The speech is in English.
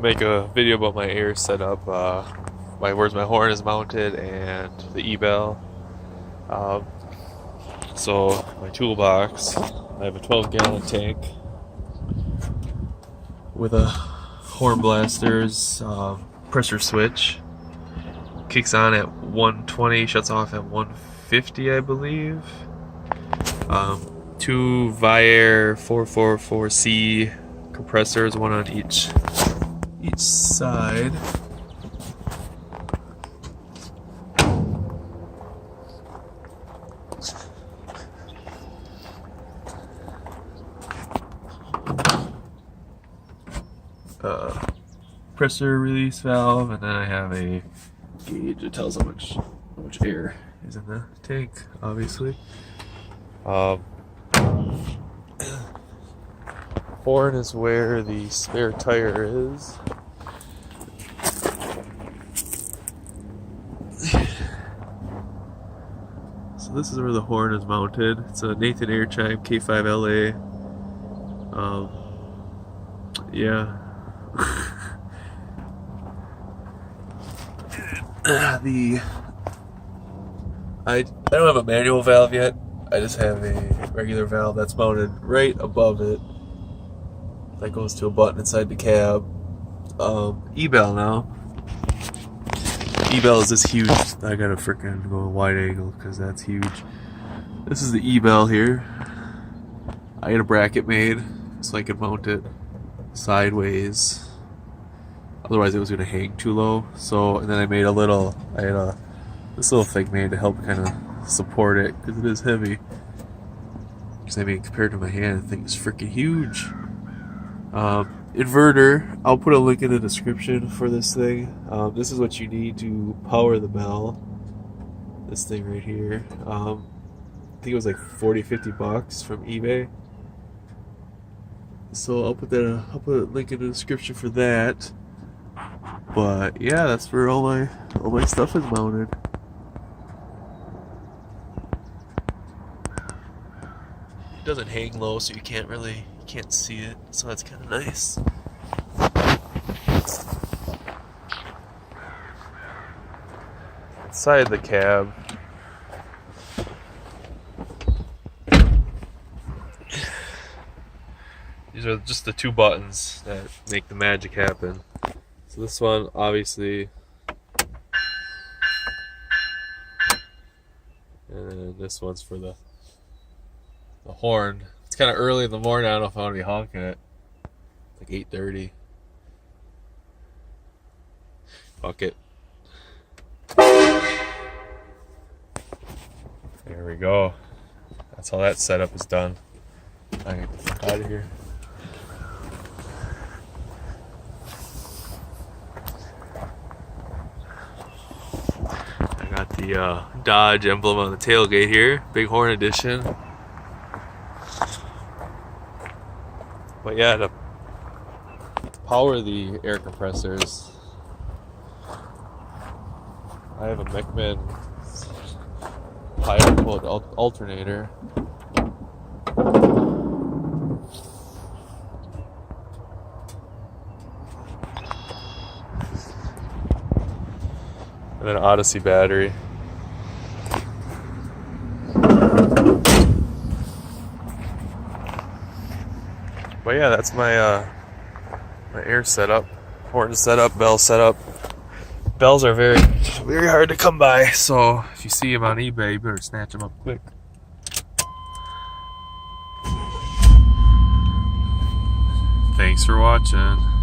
make a video about my air setup, where's my horn is mounted, and the E-bell. Um, so my toolbox, I have a 12-gallon tank with a horn blaster's pressure switch. Kicks on at 120, shuts off at 150, I believe. Two Viair 444C compressors, one on each side. Pressure release valve, and then I have a gauge that tells how much air is in the tank, obviously. Horn is where the spare tire is. So this is where the horn is mounted. It's a Nathan Airchime K5LA. Yeah. I don't have a manual valve yet. I just have a regular valve that's mounted right above it. That goes to a button inside the cab. E-bell now. E-bell is this huge. I gotta freaking go wide angle because that's huge. This is the E-bell here. I got a bracket made so I can mount it sideways. Otherwise it was gonna hang too low. So, and then I had this little thing made to help kind of support it because it is heavy. Because I mean, compared to my hand, the thing is freaking huge. Inverter, I'll put a link in the description for this thing. This is what you need to power the bell. This thing right here. I think it was like 40-50 bucks from eBay. So I'll put a link in the description for that. But yeah, that's where all my stuff is mounted. It doesn't hang low, so you can't see it. So that's kind of nice. Inside the cab, these are just the two buttons that make the magic happen. So this one, obviously, and then this one's for the horn. It's kind of early in the morning. I don't know if I want to be honking it. Like 8:30. Fuck it. There we go. That's how that setup is done. I get the fuck out of here. I got the Dodge emblem on the tailgate here. Big Horn edition. But yeah, to power the air compressors, I have a Mechman Pilot Mode alternator. And then an Odyssey battery. But yeah, that's my my air setup, horn setup, bell setup. Bells are very hard to come by, so if you see them on eBay, you better snatch them up quick. Thanks for watching.